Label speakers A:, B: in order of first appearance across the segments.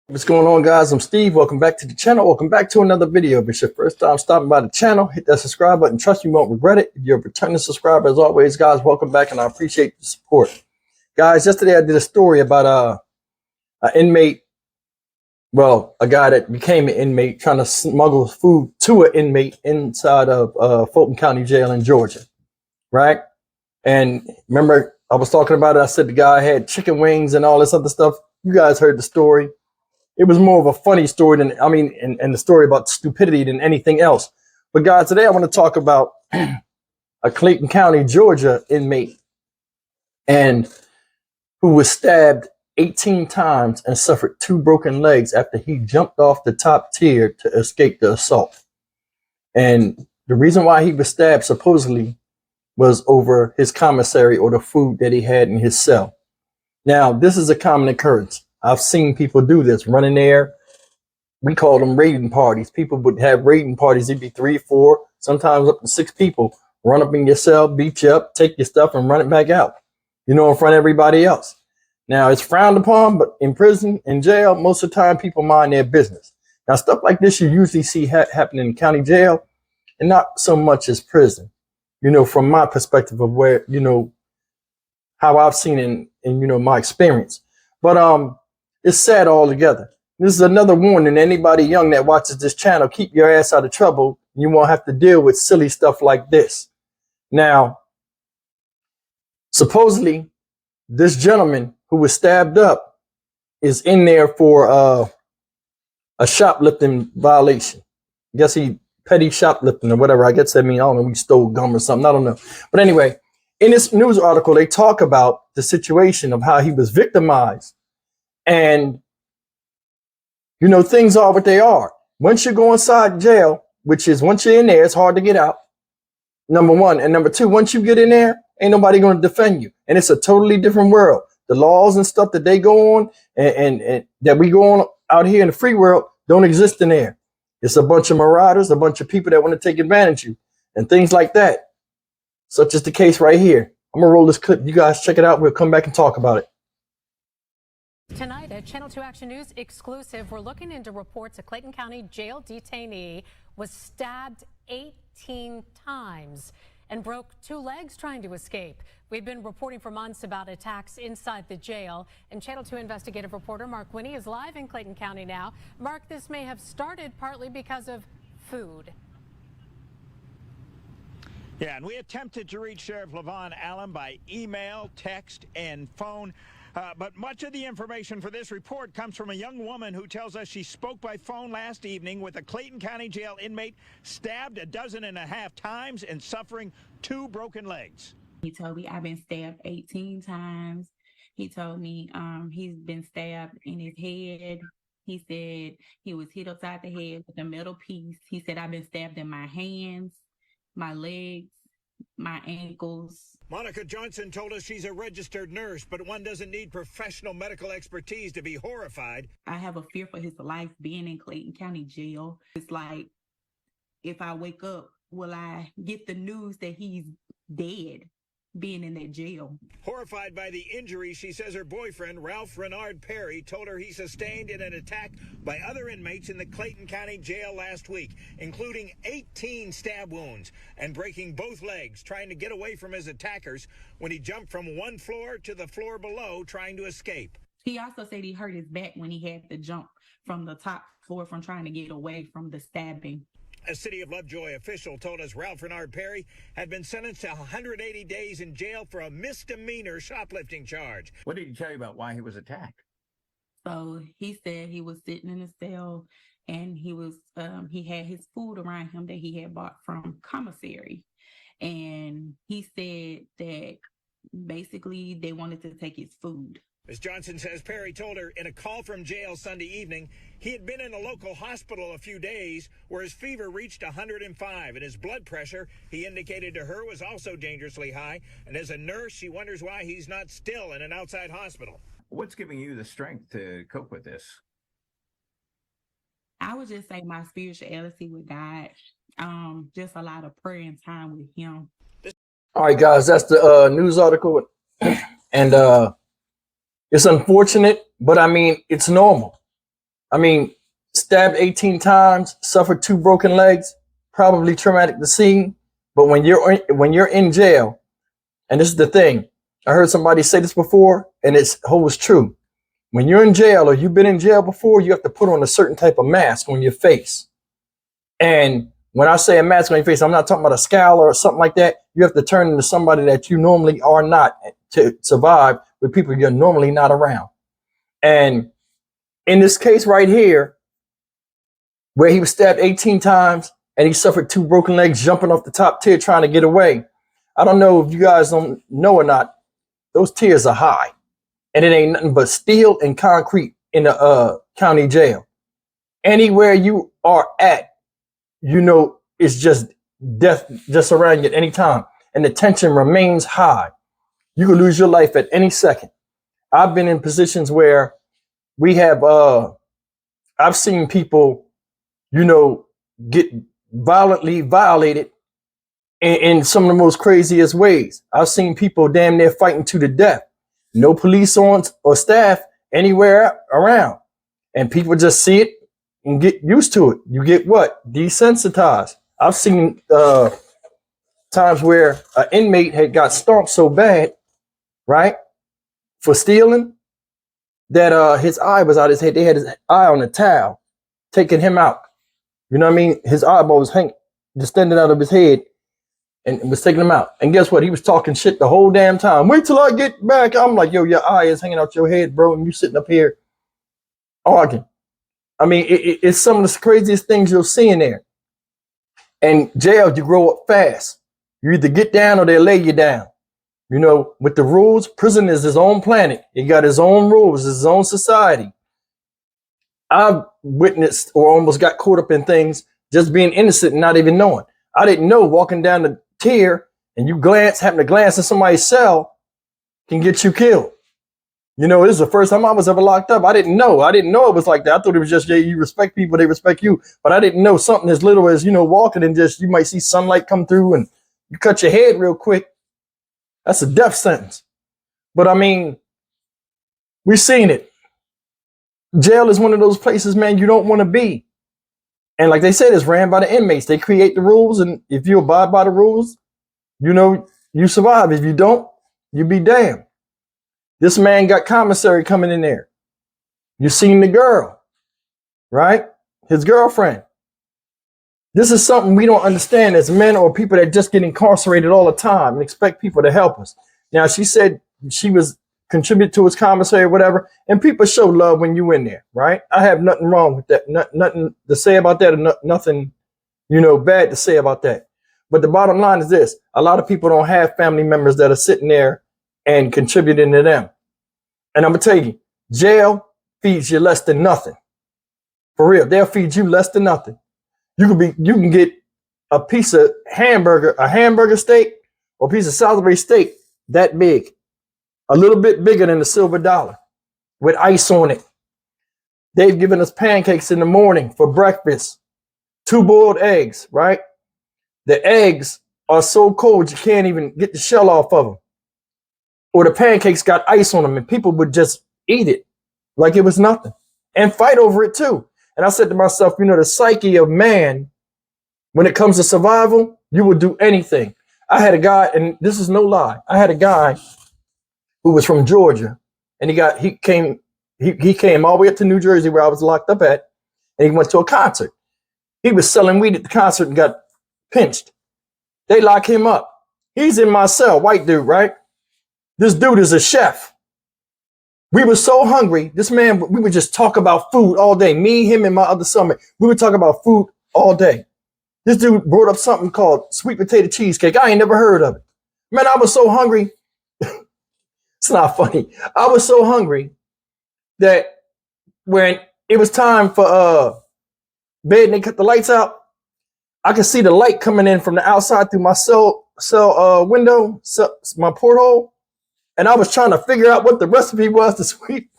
A: What's going on, guys? I'm Steve. Welcome back to the channel. Welcome back to another video. If it's your first time stopping by the channel, hit that subscribe button. Trust me, you won't regret it. If you're a returning subscriber, as always, guys, welcome back, and I appreciate the support. Guys, yesterday I did a story about an inmate, a guy that became an inmate trying to smuggle food to an inmate inside of Fulton County Jail in Georgia, right? And remember, I was talking about it. I said the guy had chicken wings and all this other stuff. You guys heard the story. It was more of a funny story than, and the story about stupidity than anything else. But guys, today I want to talk about a Clayton County, Georgia inmate and who was stabbed 18 times and suffered 2 broken legs after he jumped off the top tier to escape the assault. And the reason why he was stabbed supposedly was over his commissary or the food that he had in his cell. Now, this is a common occurrence. I've seen people do this, run in there. We call them raiding parties. People would have raiding parties. It'd be 3, 4, sometimes up to 6 people. Run up in your cell, beat you up, take your stuff, and run it back out, in front of everybody else. Now, it's frowned upon, but in prison, in jail, most of the time, people mind their business. Now, stuff like this you usually see happen in county jail, and not so much as prison. From my perspective of where, how I've seen in my experience. But it's sad altogether. This is another warning. Anybody young that watches this channel, keep your ass out of trouble. You won't have to deal with silly stuff like this. Now, supposedly, this gentleman who was stabbed up is in there for a shoplifting violation. I guess he petty shoplifting or whatever. I guess that means, I don't know, we stole gum or something. I don't know. But anyway, in this news article, they talk about the situation of how he was victimized. And, things are what they are. Once you go inside jail, which is once you're in there, it's hard to get out. Number one. And number two, once you get in there, ain't nobody going to defend you. And it's a totally different world. The laws and stuff that they go on and that we go on out here in the free world don't exist in there. It's a bunch of marauders, a bunch of people that want to take advantage of you and things like that. Such is the case right here. I'm going to roll this clip. You guys check it out. We'll come back and talk about it.
B: Tonight, a Channel 2 Action News exclusive, we're looking into reports a Clayton County jail detainee was stabbed 18 times and broke 2 legs trying to escape. We've been reporting for months about attacks inside the jail, and Channel 2 investigative reporter Mark Winnie is live in Clayton County now. Mark, this may have started partly because of food.
C: Yeah, and we attempted to reach Sheriff Levon Allen by email, text, and phone. But much of the information for this report comes from a young woman who tells us she spoke by phone last evening with a Clayton County jail inmate stabbed 12.5 times and suffering 2 broken legs.
D: He told me I've been stabbed 18 times. He told me he's been stabbed in his head. He said he was hit upside the head with a metal piece. He said I've been stabbed in my hands, my legs, my ankles.
C: Monica Johnson told us she's a registered nurse, but one doesn't need professional medical expertise to be horrified.
D: I have a fear for his life being in Clayton County Jail. It's like, if I wake up, will I get the news that he's dead being in that jail?
C: Horrified by the injury, she says her boyfriend, Ralph Renard Perry, told her he sustained in an attack by other inmates in the Clayton County Jail last week, including 18 stab wounds and breaking both legs, trying to get away from his attackers when he jumped from one floor to the floor below, trying to escape.
D: He also said he hurt his back when he had to jump from the top floor from trying to get away from the stabbing.
C: A City of Lovejoy official told us Ralph Renard Perry had been sentenced to 180 days in jail for a misdemeanor shoplifting charge.
E: What did he tell you about why he was attacked?
D: So he said he was sitting in a cell and he had his food around him that he had bought from commissary. And he said that basically they wanted to take his food.
C: Ms. Johnson says Perry told her in a call from jail Sunday evening he had been in a local hospital a few days where his fever reached 105 and his blood pressure, he indicated to her, was also dangerously high. And as a nurse, she wonders why he's not still in an outside hospital.
E: What's giving you the strength to cope with this?
D: I would just say my spirituality with God, just a lot of prayer and time with him.
A: All right, guys, that's the news article. And it's unfortunate, but I mean, it's normal. I mean, stabbed 18 times, suffered 2 broken legs, probably traumatic to see. But when you're in jail, and this is the thing, I heard somebody say this before, and it holds true. When you're in jail or you've been in jail before, you have to put on a certain type of mask on your face. And when I say a mask on your face, I'm not talking about a scowl or something like that. You have to turn into somebody that you normally are not to survive with people you're normally not around. And in this case right here, where he was stabbed 18 times and he suffered 2 broken legs jumping off the top tier trying to get away. I don't know if you guys don't know or not, those tiers are high. And it ain't nothing but steel and concrete in the county jail. Anywhere you are at, you know, it's just death just around you at any time. And the tension remains high. You could lose your life at any second. I've been in positions where we have, I've seen people, you know, get violently violated in some of the most craziest ways. I've seen people damn near fighting to the death. No police on or staff anywhere around. And people just see it and get used to it. You get what? Desensitized. I've seen times where an inmate had got stomped so bad, right, for stealing, that his eye was out his head. They had his eye on a towel, taking him out. You know what I mean? His eyeball was distended out of his head and was taking him out. And guess what? He was talking shit the whole damn time. Wait till I get back. I'm like, yo, your eye is hanging out your head, bro, and you sitting up here arguing. I mean, it's some of the craziest things you'll see in there. And jail, you grow up fast. You either get down or they lay you down. You know, with the rules, prison is his own planet. He got his own rules, his own society. I've witnessed or almost got caught up in things just being innocent and not even knowing. I didn't know walking down the tier and you happen to glance at somebody's cell can get you killed. You know, this is the first time I was ever locked up. I didn't know it was like that. I thought it was just, yeah, you respect people, they respect you. But I didn't know something as little as, you know, walking and just, you might see sunlight come through and you cut your head real quick. That's a death sentence. But I mean, we've seen it. Jail is one of those places, man, you don't want to be. And like they said, it's ran by the inmates. They create the rules. And if you abide by the rules, you know, you survive. If you don't, you be damned. This man got commissary coming in there. You seen the girl, right? His girlfriend. This is something we don't understand as men or people that just get incarcerated all the time and expect people to help us. Now, she said she was contribute to his commissary or whatever, and people show love when you in there, right? I have nothing wrong with that. Nothing to say about that, or nothing, you know, bad to say about that. But the bottom line is this. A lot of people don't have family members that are sitting there and contributing to them. And I'm going to tell you, jail feeds you less than nothing. For real, they'll feed you less than nothing. You can get a piece of hamburger steak, or a piece of Salisbury steak that big, a little bit bigger than the silver dollar, with ice on it. They've given us pancakes in the morning for breakfast, 2 boiled eggs, right? The eggs are so cold you can't even get the shell off of them. Or the pancakes got ice on them and people would just eat it like it was nothing and fight over it too. And I said to myself, you know, the psyche of man, when it comes to survival, you will do anything. I had a guy, and this is no lie, I had a guy who was from Georgia, and he came all the way up to New Jersey where I was locked up at, and he went to a concert. He was selling weed at the concert and got pinched. They lock him up. He's in my cell, white dude, right? This dude is a chef. We were so hungry. This man, we would just talk about food all day. Me, him, and my other cellmate. We would talk about food all day. This dude brought up something called sweet potato cheesecake. I ain't never heard of it. Man, I was so hungry. It's not funny. I was so hungry that when it was time for bed and they cut the lights out, I could see the light coming in from the outside through my cell window, my porthole. And I was trying to figure out what the recipe was to sweet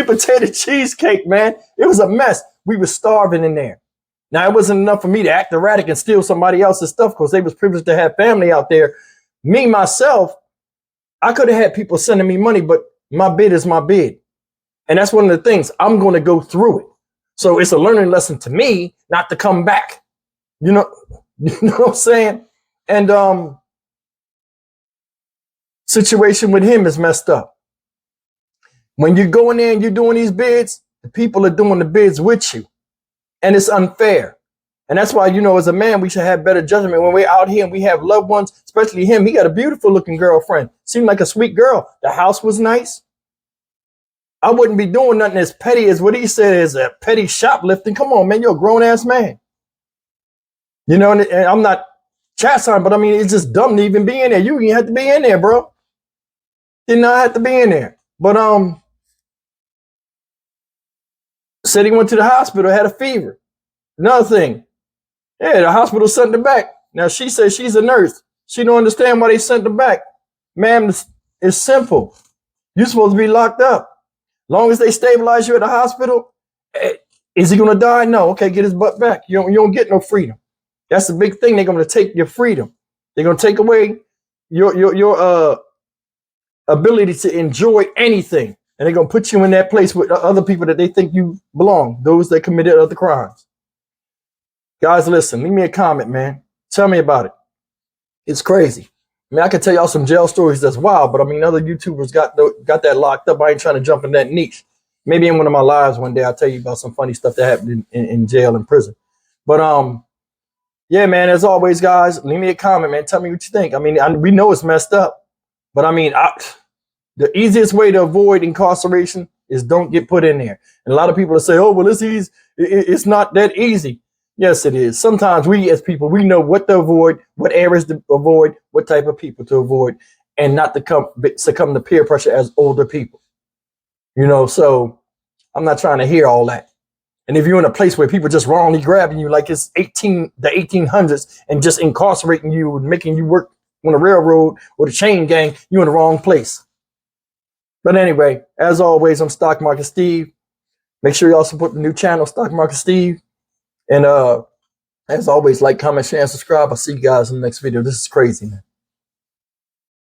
A: potato cheesecake, man. It was a mess. We were starving in there. Now, it wasn't enough for me to act erratic and steal somebody else's stuff because they was privileged to have family out there. Me, myself, I could have had people sending me money, but my bid is my bid. And that's one of the things. I'm going to go through it. So it's a learning lesson to me not to come back. You know what I'm saying? And situation with him is messed up. When you go in there and you're doing these bids, the people are doing the bids with you. And it's unfair. And that's why, as a man, we should have better judgment when we're out here and we have loved ones, especially him. He got a beautiful looking girlfriend. Seemed like a sweet girl. The house was nice. I wouldn't be doing nothing as petty as what he said is a petty shoplifting. Come on, man. You're a grown ass man. And I'm not chastising, but I mean, it's just dumb to even be in there. You didn't have to be in there, bro. Did not have to be in there. But said he went to the hospital, had a fever. Another thing. Yeah, the hospital sent her back. Now she says she's a nurse. She don't understand why they sent her back. Ma'am, it's simple. You're supposed to be locked up. Long as they stabilize you at the hospital, is he gonna die? No. Okay, get his butt back. You don't get no freedom. That's the big thing. They're gonna take your freedom. They're gonna take away your ability to enjoy anything. And they're going to put you in that place with other people that they think you belong, those that committed other crimes. Guys, listen, leave me a comment, man. Tell me about it. It's crazy. I mean, I can tell y'all some jail stories that's wild, but I mean, other YouTubers got that locked up. I ain't trying to jump in that niche. Maybe in one of my lives one day, I'll tell you about some funny stuff that happened in jail and prison. But yeah, man, as always, guys, leave me a comment, man. Tell me what you think. I mean, we know it's messed up, but I mean, the easiest way to avoid incarceration is don't get put in there. And a lot of people will say, oh, well, it's easy. It's not that easy. Yes, it is. Sometimes we as people, we know what to avoid, what areas to avoid, what type of people to avoid, and not to succumb to peer pressure as older people. So I'm not trying to hear all that. And if you're in a place where people just wrongly grabbing you like it's the 1800s and just incarcerating you and making you work on the railroad or the chain gang, you're in the wrong place. But anyway, as always, I'm Stock Market Steve. Make sure y'all support the new channel, Stock Market Steve. And as always, like, comment, share, and subscribe. I'll see you guys in the next video. This is crazy, man.